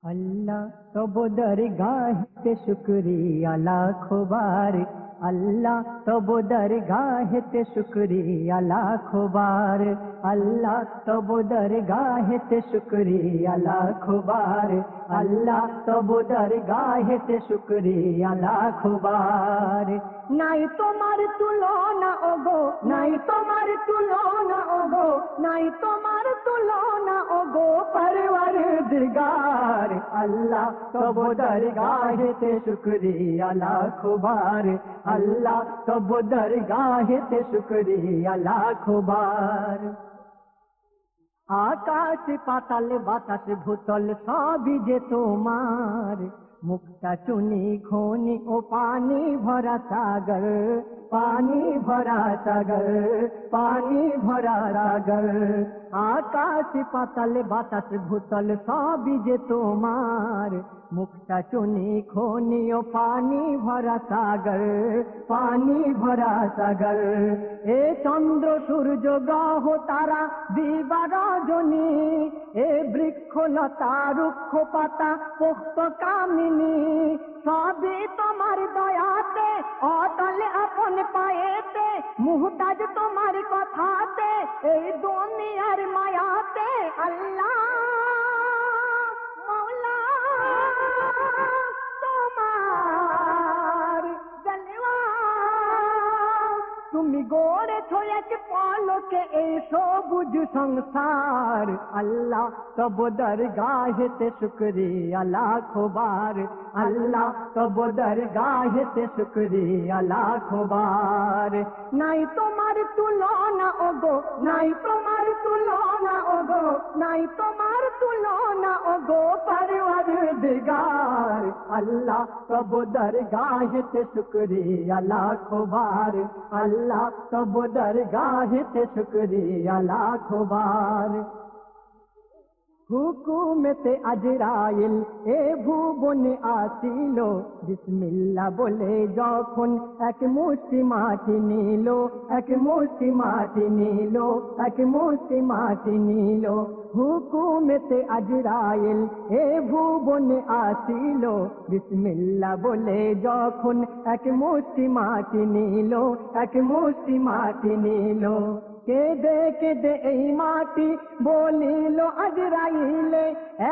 अल्लाह तब दरगाह शुक्रिया लाखों बार। अल्लाह तब दरगाह शुक्रिया लाखों बार। अल्लाह तब दरगाह शुक्रिया लाखों बार। अल्लाह तब दरगाह शुक्रिया लाखों बार। নাই তোমার তুলনা ওগো, নাই তোমার তুলনা ওগো, নাই তোমার তুলনা ওগো परवरदिगार। अल्लाह तब दरगाह शुक्रिया लाखों बार। अल्लाह तब दरगाह शुक्रिया लाखों बार। आकाश पाताल बातास भूतल सबी जे तोमार। मुक्ता चुनी खोनी ओ पानी भरा सागर, पानी भरा सागर, पानी भरा सागर। आकाश पाताल बातास भूतल सबी जे तोमार। मुक्ता चुनी खोनी ओ पानी भरा सागर, पानी भरा सागर। ए चंद्र सूर्य ग्रह तारा दिवा रजनी, ए बृक्ष लता रुक्ष पाता पुष्प कामिनी। सबी तुम्हार दयाते अतल अपन पाएते, मुहताज तुम्हार कथाते ए दुनियार मायाते। अल्लाह मौला তোমার জলওয়া, তুমি গড়েছো এক পলকে এই সবুজ সংসার। আল্লাহ তব দরগাহেতে শুকরিয়া লাখো বার। আল্লাহ তব দরগাহেতে শুকরিয়া লাখো বার। নাই তোমার তুলনা ওগো, নাই তোমার তুলনা ওগো, নাই তোমার তুলনা ওগো परवरदिगार। अल्लाह तब दरगाह शुक्रिया लाखों बार। अल्लाह तब दरगाह शुक्रिया लाखों बार। हुकुमते अजराइल ए भुवने आसिल, बिस्मिल्लाह बोले যখন এক মুষ্টি মাটি নিল, এক মুষ্টি মাটি নিল, এক মুষ্টি মাটি নিল। হুকুমতে আজরাইল এ ভুবনে আসিল, বিসমিল্লাহ বলে যখন এক মুষ্টি মাটি নিল, এক মুষ্টি মাটি নিল। কেঁদে কেঁদে এই মাটি বলিল আজরাইলে,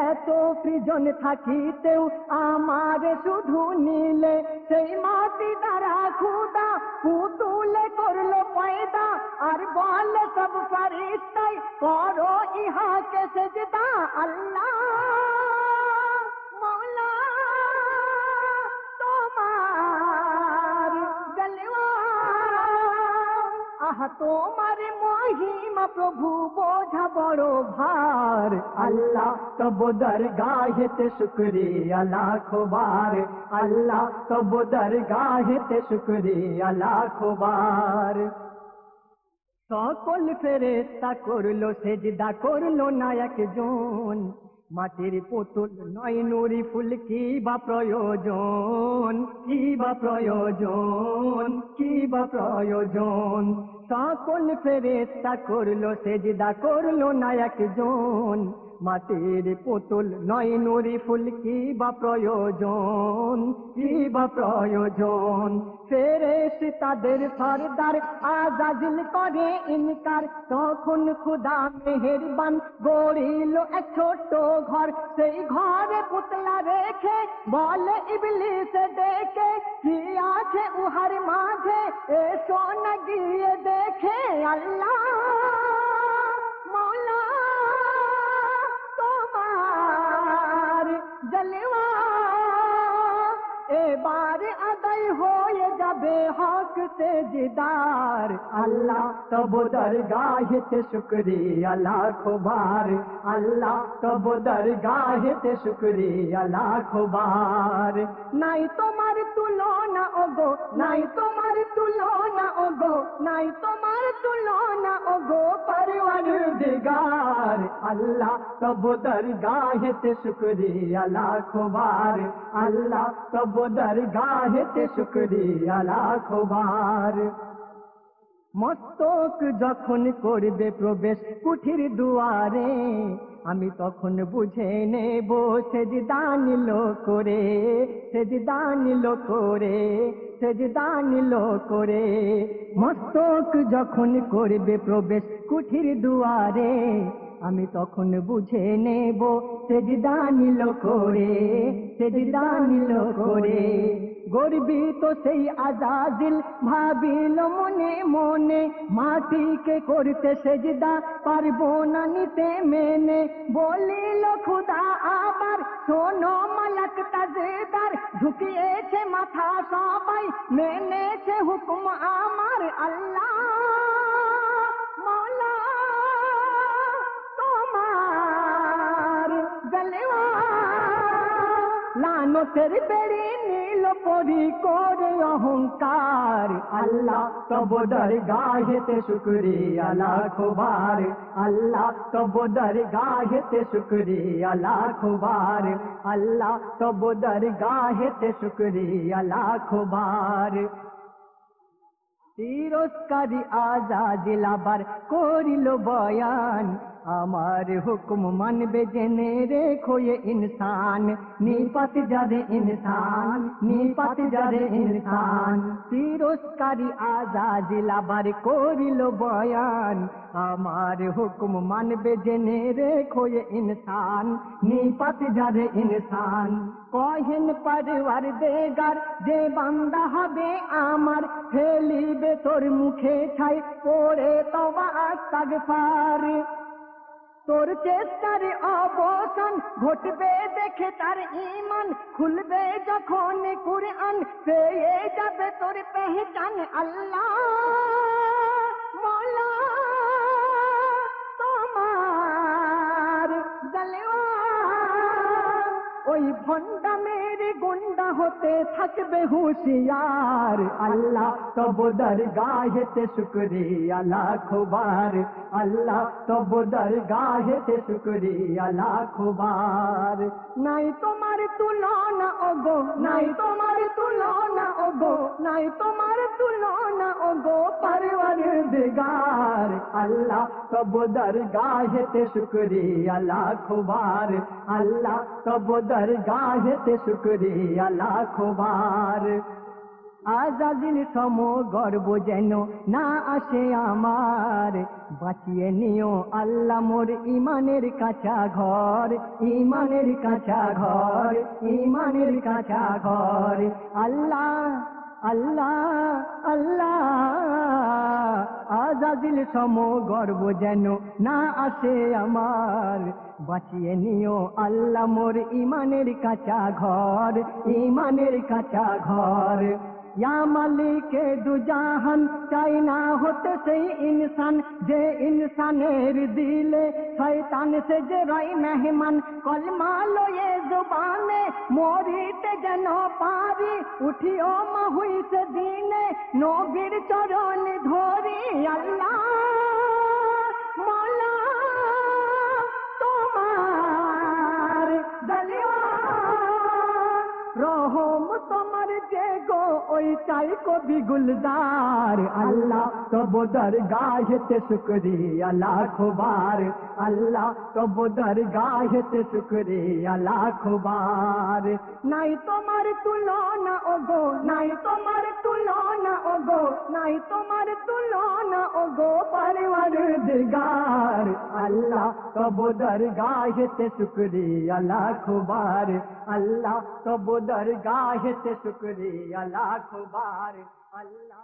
এত সৃজন থাকিতেও আমার শুধু নীলে। সেই মাটি দ্বারা খুদা পুতুলে করলো পয়দা, আর বলে সব ফেরেশতাই করো ইহাকে সেজদা। আল্লাহ মওলা তোমার জলওয়া, আহা তোমার মহিমা প্রভু বোঝা বড় ভার। আল্লাহ তব দরগাহেতে শুকরিয়া লাখো বার। আল্লাহ তব দরগাহেতে শুকরিয়া লাখো বার। সকল ফেরেশতা করলো সেজদা, করলো না একজন। মাটির পুতুল নয় নুরি ফুল কি বা প্রয়োজন, কি বা প্রয়োজন, কি বা প্রয়োজন। সকল ফেরেশতা করলো সেজদা, করলো না একজন। মাটির পুতুল নয় নুরি ফুল কি বা প্রয়োজন, কি বা প্রয়োজন। ফেরেশতাদের সরদার আজাজিল করে ইনকার, তখন খোদা মেহেরবান গড়িল এক ছোট ঘর। সেই ঘরে পুতলা রেখে বলে ইবলিস ডেকে, কি আছে উহার মাঝে এসো না গিয়ে দেখে। আল্লাহ মওলা তোমার জলওয়া, এবারে আদায় হয়ে যাবে হক সেজদার। আল্লাহ তব দরগাহেতে শুকরিয়া লাখো বার। আল্লাহ তব দরগাহেতে শুকরিয়া লাখো বার। নাই তোমার তুলনা ওগো, নাই তোমার তুলনা ওগো, নাই তোমার তুলনা ওগো परवरदिगार। अल्लाह तब दरगाहेते शुक्रिया लाखों बार। अल्लाह तब दरगाहेते शुक्रिया लाखों बार। মস্তক যখন করবে প্রবেশ কুঠির দুয়ারে, আমি তখন বুঝে নেব সেজদা নিল করে, সেজদা নিল করে, সেজদা নিল করে। মস্তক যখন করবে প্রবেশ কুঠির দুয়ারে, আমি তখন বুঝে নেব সেজদা নিল করে, সেজদা নিল করে। গর্বিত সেই আজাজিল ভাবিল মনে মনে, মাটিকে করতে সেজদা পারবো না নিতে মেনে। বলিল খুদা আবার শোনো মালাক তাজদার, ঝুঁকিয়েছে মাথা সবাই মেনেছে হুকুম আমার। আল্লাহ মাওলা তোমার গলেওয়া, লানতের বেড়ি নীল পরি করে অহংকার। আল্লাহ তব দরগাহেতে শুকরিয়া লাখো বার, আল্লাহ তব দরগাহেতে শুকরিয়া লাখো বার, আল্লাহ তব দরগাহেতে শুকরিয়া লাখো বার। তিরস্কারি আজাজিল আবার করিল বয়ান, আমার হুকুম মানবে জেনে রেখো এ ইনসান, নিপাত যারে ইনসান, নিপাত যারে ইনসান। তিরস্কারি আজাজিল আবার করিল বয়ান, আমার হুকুম মানবে জেনে রেখো এ ইনসান, নিপাত যারে ইনসান। কহেন পরওয়ারদিগার যে বান্দা হবে আমার, ফেলিবে তোর মুখে ছাই পড়ে তওবা ইস্তিগফার। তোর চেষ্টার অবসান ঘটবে দেখে তার ঈমান, খুলবে যখন কুরআন পেয়ে যাবে তোর পেহচান। আল্লাহ মাওলা তোমার গলেওয়া, ওই ভণ্ডামের গুন্ডা হতে থাকবে হুঁশিয়ার। আল্লাহ তব দরগাহেতে শুকরিয়া লাখো বার, আল্লাহ তব দরগাহেতে শুকরিয়া লাখো বার। নাই তোমার তুলনা ওগো, নাই তোমার তুলনা ওগো, নাই তোমার তুলনা ওগো পরওয়ারদিগার। আল্লাহ তব দরগাহেতে শুকরিয়া লাখো বার, আল্লাহ তব দরগাহেতে শুকরিয়া লাখো বার। আজাজিল সম গর্ব যেন না আসে আমার, বাঁচিয়ে নিও আল্লাহ মোর ইমানের কাঁচা ঘর, ইমানের কাঁচা ঘর, ইমানের কাঁচা ঘর। আল্লাহ আল্লাহ আল্লাহ, আজাজিল সম গর্ব যেন না আসে আমার, বাঁচিয়ে নিও আল্লাহ মোর ইমানের কাঁচা ঘর, ইমানের কাঁচা ঘর। ইয়া মালিকে দু জাহান, চাই না হতে সেই ইনসান, যে ইনসানের দিলে শয়তান সে যে রয় মেহমান। কলমা লয়ে জবানে মরিতে যেন পারি, উঠিও মাহুই সে দিনে নবীর চরণ ধরি। আল্লাহ মাওলা তোমার গলেওয়া, রহম তোমার যে গো ওই চাই কবি গুলজার। আল্লাহ তব দরগাহেতে শুকরিয়া লাখো বার, আল্লাহ তব দরগাহেতে শুকরিয়া লাখো বার। নাই তোমার তুলনা ওগো, নাই তোমার তুলনা ওগো, নাই তোমার তুলনা ওগো পরওয়ারদিগার। আল্লাহ তব দরগাহেতে শুকরিয়া লাখো বার, আল্লাহ তব দরগাহেতে শুকরিয়া লাখো বার। আল্লাহ